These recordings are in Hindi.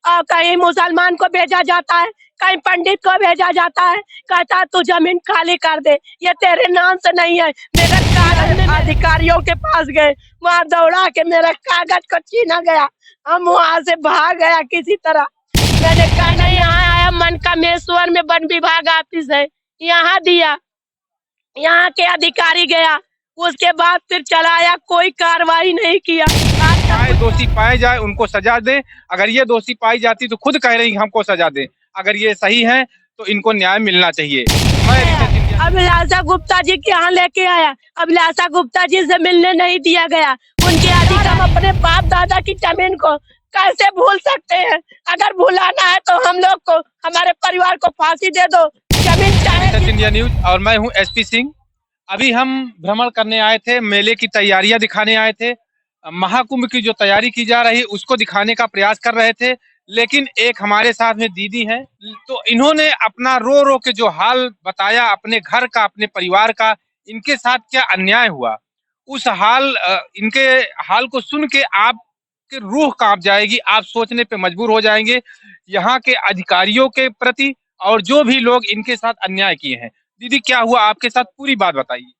और कहीं मुसलमान को भेजा जाता है, कहीं पंडित को भेजा जाता है, कहता तू जमीन खाली कर दे, ये तेरे नाम से नहीं है। मेरे कागज में अधिकारियों के पास गए, वहाँ दौड़ा के मेरा कागज को छीना गया, हम वहाँ से भाग गया किसी तरह। मैंने कहा नहीं, यहाँ आया मनकामेश्वर में वन विभाग ऑफिस है, यहाँ दिया, यहाँ के अधिकारी गया, उसके बाद फिर चलाया, कोई कार्रवाई नहीं किया। दोषी पाए जाए उनको सजा दें। अगर ये दोषी पाई जाती तो खुद कह रही हमको सजा दें। अगर ये सही है तो इनको न्याय मिलना चाहिए। अभिलाषा गुप्ता जी के यहाँ लेके आया, अभिलाषा गुप्ता जी से मिलने नहीं दिया गया। उनके अधिक हम अपने बाप दादा की जमीन को कैसे भूल सकते हैं? अगर भुलाना है तो हम लोग को, हमारे परिवार को फांसी दे दो, जमीन चाहे। इंडिया न्यूज और मैं हूँ एसपी सिंह। अभी हम भ्रमण करने आए थे, मेले की तैयारियां दिखाने आए थे, महाकुंभ की जो तैयारी की जा रही है उसको दिखाने का प्रयास कर रहे थे। लेकिन एक हमारे साथ में दीदी हैं, तो इन्होंने अपना रो रो के जो हाल बताया अपने घर का, अपने परिवार का, इनके साथ क्या अन्याय हुआ, उस इनके हाल को सुन के आपकी रूह कांप जाएगी। आप सोचने पे मजबूर हो जाएंगे यहाँ के अधिकारियों के प्रति और जो भी लोग इनके साथ अन्याय किए हैं। दीदी क्या हुआ आपके साथ, पूरी बात बताइए।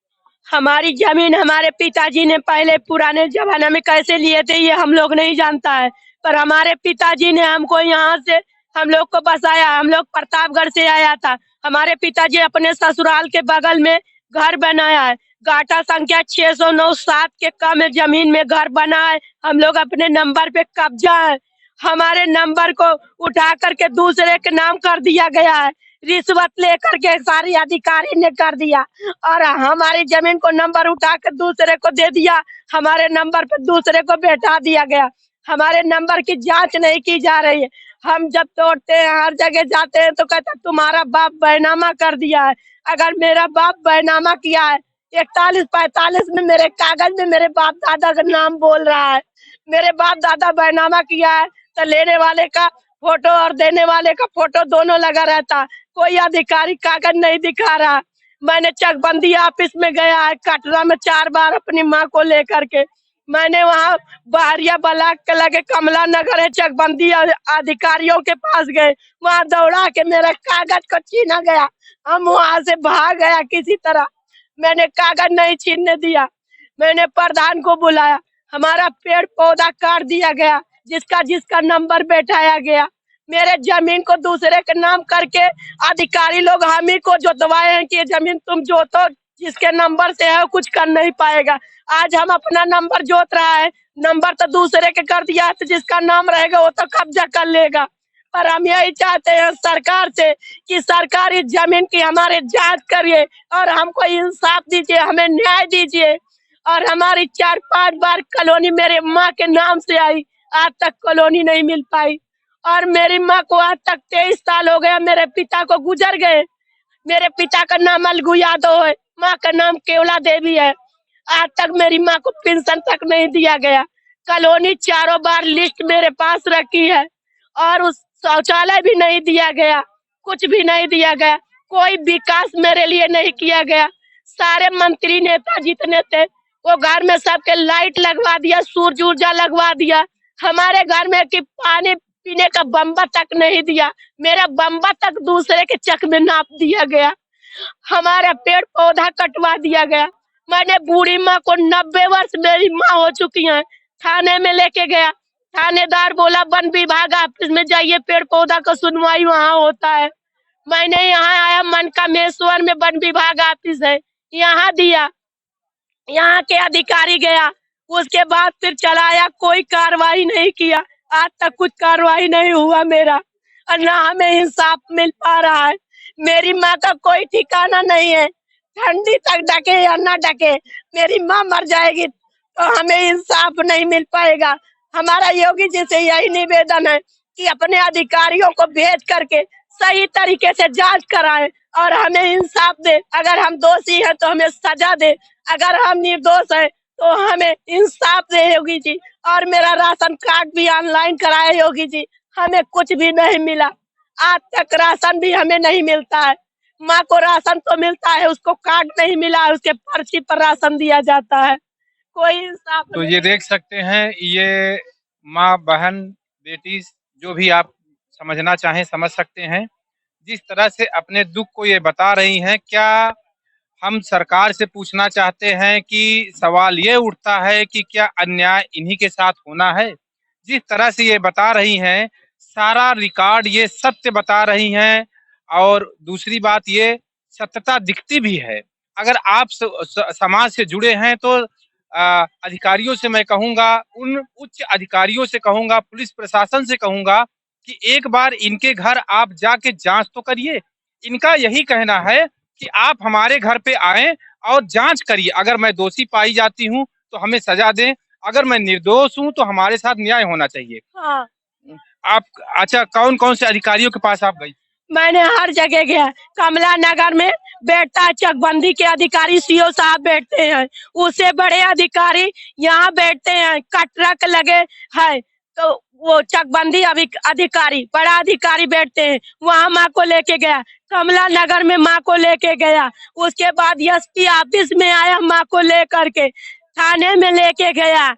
हमारी जमीन हमारे पिताजी ने पहले पुराने जमाने में कैसे लिए थे ये हम लोग नहीं जानता है, पर हमारे पिताजी ने हमको यहाँ से हम लोग को बसाया। हम लोग प्रतापगढ़ से आया था, हमारे पिताजी अपने ससुराल के बगल में घर बनाया है, गाटा संख्या 609-7 के कम जमीन में घर बना है। हम लोग अपने नंबर पे कब्जा है, हमारे नंबर को उठा करके दूसरे के नाम कर दिया गया है, रिश्वत लेकर के सारी अधिकारी ने कर दिया, और हमारी जमीन को नंबर उठा कर दूसरे को दे दिया, हमारे नंबर पर दूसरे को बैठा दिया गया। हमारे नंबर की जांच नहीं की जा रही है। हम जब तोड़ते हैं, हर जगह जाते हैं तो कहता तुम्हारा बाप बैनामा कर दिया है। अगर मेरा बाप बैनामा किया है, 41-45 में मेरे कागज में मेरे बाप दादा का नाम बोल रहा है, मेरे बाप दादा बैनामा किया है, तो लेने वाले का फोटो और देने वाले का फोटो दोनों लगा रहता, कोई अधिकारी कागज नहीं दिखा रहा। मैंने चकबंदी ऑफिस में गया है, कटरा में 4 बार अपनी माँ को लेकर के, मैंने वहाँ बहरिया ब्लॉक के लगे कमला नगर है, चकबंदी अधिकारियों के पास गए, वहाँ दौड़ा के मेरा कागज को छीना गया, हम वहाँ से भाग गया किसी तरह। मैंने कागज नहीं छीनने दिया, मैंने प्रधान को बुलाया, हमारा पेड़ पौधा काट दिया गया, जिसका जिसका नंबर बैठाया गया, मेरे जमीन को दूसरे के नाम करके अधिकारी लोग हम ही को जोतवाए हैं कि ये जमीन तुम जोतो, जिसके नंबर से है कुछ कर नहीं पाएगा। आज हम अपना नंबर जोत रहा है, नंबर तो दूसरे के कर दिया, तो जिसका नाम रहेगा वो तो कब्जा कर लेगा। पर हम यही चाहते हैं सरकार से कि सरकार इस जमीन की हमारे जांच करिए और हमको इंसाफ दीजिए, हमें न्याय दीजिए। और हमारी 4-5 बार कॉलोनी मेरे माँ के नाम से आई, आज तक कॉलोनी नहीं मिल पाई, और मेरी माँ को आज तक 23 साल हो गया, मेरे पिता को गुजर गए। मेरे पिता का नाम अलगू यादव है, माँ का नाम केवला देवी है, आज तक मेरी माँ को पेंशन तक नहीं दिया गया। कॉलोनी 4 बार लिस्ट मेरे पास रखी है, और उस शौचालय भी नहीं दिया गया, कुछ भी नहीं दिया गया, कोई विकास मेरे लिए नहीं किया गया। सारे मंत्री नेता जितने थे वो घर में सबके लाइट लगवा दिया, सूरज ऊर्जा लगवा दिया, हमारे घर में कि पानी पीने का बम्बा तक नहीं दिया, मेरा बम्बा तक दूसरे के चक में नाप दिया गया, हमारा पेड़ पौधा कटवा दिया गया। मैंने बूढ़ी माँ को 90 वर्ष मेरी माँ हो चुकी है, थाने में लेके गया, थानेदार बोला वन विभाग ऑफिस में जाइए, पेड़ पौधा का सुनवाई वहाँ होता है। मैंने यहाँ आया, मनकामेश्वर में वन विभाग ऑफिस है, यहाँ दिया, यहाँ के अधिकारी गया, उसके बाद फिर चलाया, कोई कार्रवाई नहीं किया, आज तक कुछ कार्रवाई नहीं हुआ मेरा, और ना हमें इंसाफ मिल पा रहा है। मेरी माँ का कोई ठिकाना नहीं है, ठंडी तक ढके या ना ढके, मेरी माँ मर जाएगी तो हमें इंसाफ नहीं मिल पाएगा। हमारा योगी जी से यही निवेदन है कि अपने अधिकारियों को भेज करके सही तरीके से जांच कराए और हमें इंसाफ दे। अगर हम दोषी हैं तो हमें सजा दे, अगर हम निर्दोष हैं तो हमें इंसाफ दे योगी जी। और मेरा राशन कार्ड भी ऑनलाइन कराए योगी जी, हमें कुछ भी नहीं मिला, आज तक राशन भी हमें नहीं मिलता है। माँ को राशन तो मिलता है, उसको कार्ड नहीं मिला है, उसके पर्ची पर राशन दिया जाता है, कोई इंसाफ तो नहीं। ये देख सकते हैं, ये माँ बहन बेटी जो भी आप समझना चाहें समझ सकते हैं। जिस तरह से अपने दुख को ये बता रही हैं, क्या हम सरकार से पूछना चाहते हैं कि सवाल ये उठता है कि क्या अन्याय इन्हीं के साथ होना है? जिस तरह से ये बता रही हैं, सारा रिकॉर्ड ये सत्य बता रही हैं और दूसरी बात ये सत्यता दिखती भी है। अगर आप समाज से जुड़े हैं तो अधिकारियों से मैं कहूँगा, उन उच्च अधिकारियों से कहूँगा, पुलिस प्रशासन से कहूँगा कि एक बार इनके घर आप जाके जाँच तो करिए। इनका यही कहना है कि आप हमारे घर पे आएँ और जाँच करिए। अगर मैं दोषी पाई जाती हूँ, तो हमें सज़ा दें। अगर मैं निर्दोष हूँ, तो हमारे साथ न्याय होना चाहिए। हाँ। आप अच्छा कौन-कौन से अधिकारियों के पास आप गई? मैंने हर जगह गया। कमला नगर में बैठता है चकबंदी के अधिकारी, सीओ साहब बैठते हैं। उससे बड़े अधिकारी यहाँ बैठते हैं, ट्रक लगे है तो वो चकबंदी अधिकारी, बड़ा अधिकारी बैठते हैं। वहाँ माँ को लेके गया। कमला नगर में माँ को लेके गया। उसके बाद एसपी ऑफिस में आया, माँ को लेकर के थाने में लेके गया।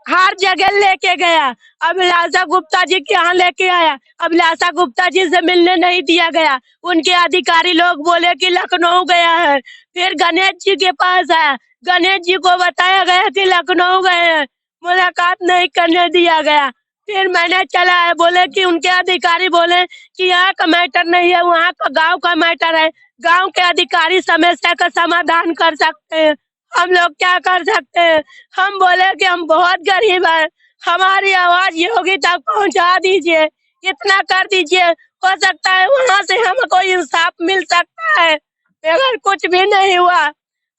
हर जगह लेके गया। अभिलाषा गुप्ता जी के यहाँ लेके आया, अभिलाषा गुप्ता जी से मिलने नहीं दिया गया। उनके अधिकारी लोग बोले कि लखनऊ गया है। फिर गणेश जी के पास आया, गणेश जी को बताया गया कि लखनऊ गए हैं, मुलाकात नहीं करने दिया गया। फिर मैंने चला है, बोले कि उनके अधिकारी बोले कि यहाँ का मैटर नहीं है, वहाँ का गांव का मैटर है। गांव के अधिकारी समस्या का समाधान कर सकते हैं, हम लोग क्या कर सकते हैं। हम बोले कि हम बहुत गरीब हैं, हमारी आवाज योगी तक पहुंचा दीजिए, इतना कर दीजिए, हो सकता है वहाँ से हमको इंसाफ मिल सकता है। मगर कुछ भी नहीं हुआ।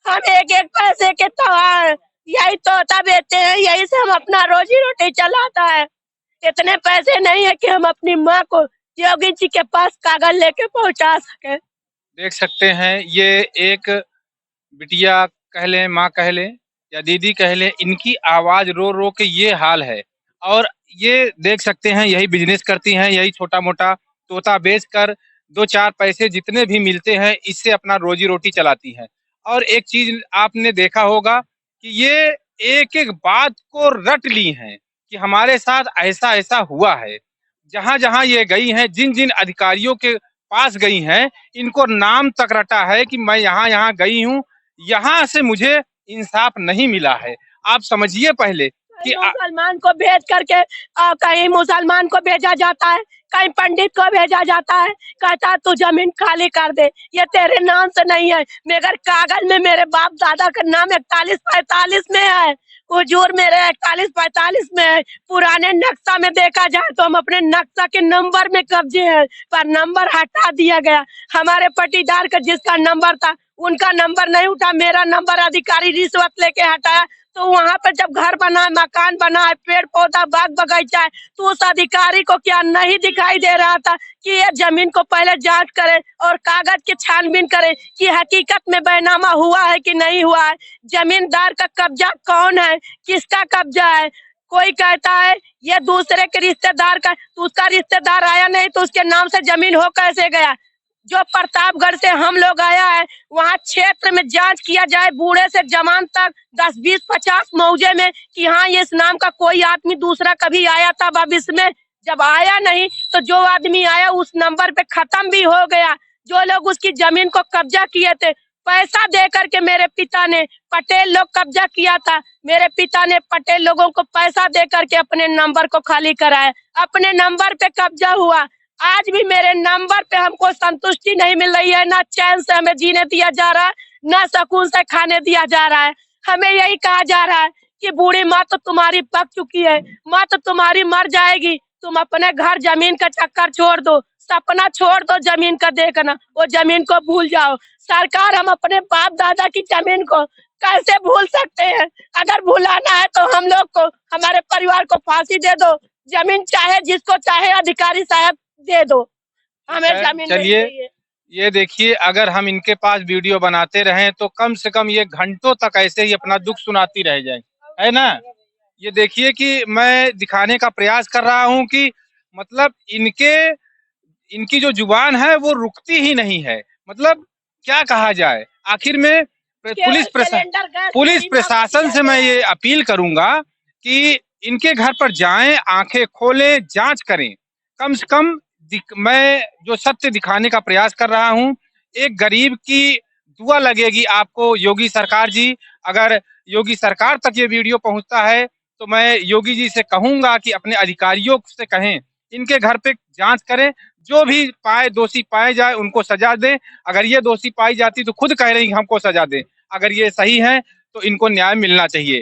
हम एक एक पैसे के तवार, यही तोता बेचते हैं, यही से हम अपना रोजी रोटी चलाता है। इतने पैसे नहीं है कि हम अपनी माँ को योगी जी के पास कागज लेके पहुंचा सके। देख सकते हैं, ये एक बिटिया कह लें, माँ कह लें या दीदी कह लें, इनकी आवाज़ रो-रो के ये हाल है। और ये देख सकते हैं, यही बिज़नेस करती हैं, यही छोटा-मोटा तोता बेचकर 2-4 पैसे जितने भी मिलते हैं, इससे अपना रोज़ी-रोटी चलाती हैं। और एक चीज़ आपने देखा होगा कि ये एक-एक बात को रट ली हैं कि हमारे साथ ऐसा-ऐसा हुआ है। जहाँ-जहाँ ये गई हैं, जिन-जिन अधिकारियों के पास गई हैं, इनको नाम तक रटा है कि मैं यहाँ-यहाँ गई हूँ, यहाँ से मुझे इंसाफ नहीं मिला है। आप समझिए पहले कि मुसलमान को भेज करके कहीं मुसलमान को भेजा जाता है, कहीं पंडित को भेजा जाता है, कहता तू जमीन खाली कर दे, ये तेरे नाम से नहीं है। मगर कागज में मेरे बाप दादा का नाम 41-45 में है, हुजूर मेरे 41-45 में है। पुराने नक्शा में देखा जाए तो हम अपने नक्शा के नंबर में कब्जे हैं, पर नंबर हटा दिया गया। हमारे पटीदार का जिसका नंबर था, उनका नंबर नहीं उठा, मेरा नंबर अधिकारी रिश्वत लेके हटाया। तो वहाँ पे जब घर बना, मकान बना है, पेड़ पौधा बाग बगीचा है, तो उस अधिकारी को क्या नहीं दिखाई दे रहा था कि ये जमीन को पहले जांच करे और कागज की छानबीन करे कि हकीकत में बैनामा हुआ है कि नहीं हुआ है, जमींदार का कब्जा कौन है, किसका कब्जा है। कोई कहता है ये दूसरे के रिश्तेदार का, तो उसका रिश्तेदार आया नहीं तो उसके नाम से जमीन हो कैसे गया। जो प्रतापगढ़ से हम लोग आया है, वहाँ क्षेत्र में जांच किया जाए, बूढ़े से जवान तक 10, 20, 50 मौजे में कि हाँ ये इस नाम का कोई आदमी दूसरा कभी आया था भविष्य में। जब आया नहीं तो जो आदमी आया उस नंबर पे खत्म भी हो गया। जो लोग उसकी जमीन को कब्जा किए थे, पैसा दे करके मेरे पिता ने, पटेल लोग कब्जा किया था, मेरे पिता ने पटेल लोगों को पैसा दे करके अपने नंबर को खाली कराया, अपने नंबर पे कब्जा हुआ। आज भी मेरे नंबर पे हमको संतुष्टि नहीं मिल रही है, ना चैन से हमें जीने दिया जा रहा है, ना सुकून से खाने दिया जा रहा है। हमें यही कहा जा रहा है कि बूढ़ी माँ तो तुम्हारी पक चुकी है, माँ तो तुम्हारी मर जाएगी, तुम अपने घर जमीन का चक्कर छोड़ दो, सपना छोड़ दो जमीन का देखना, वो जमीन को भूल जाओ। सरकार, हम अपने बाप दादा की जमीन को कैसे भूल सकते हैं। अगर भुलाना है तो हम लोग को, हमारे परिवार को फांसी दे दो, जमीन चाहे जिसको चाहे अधिकारी साहब दे दो, हमें जमीन नहीं चलिए, चाहिए। ये देखिए, अगर हम इनके पास वीडियो बनाते रहें तो कम से कम ये घंटों तक ऐसे ही अपना दुख सुनाती रह जाए, है ना। ये देखिए कि मैं दिखाने का प्रयास कर रहा हूँ कि मतलब इनकी जो जुबान है वो रुकती ही नहीं है। मतलब क्या कहा जाए, आखिर में पुलिस प्रशासन से मैं ये अपील करूंगा कि इनके घर पर जाएं, आंखें खोलें, जांच करें कम से कम मैं जो सत्य दिखाने का प्रयास कर रहा हूँ, एक गरीब की दुआ लगेगी आपको योगी सरकार जी। अगर योगी सरकार तक ये वीडियो पहुंचता है तो मैं योगी जी से कहूंगा कि अपने अधिकारियों से कहें, इनके घर पे जांच करें, जो भी पाए दोषी पाए जाए उनको सजा दें। अगर ये दोषी पाई जाती तो खुद कह रही हमको सजा दें, अगर ये सही है तो इनको न्याय मिलना चाहिए।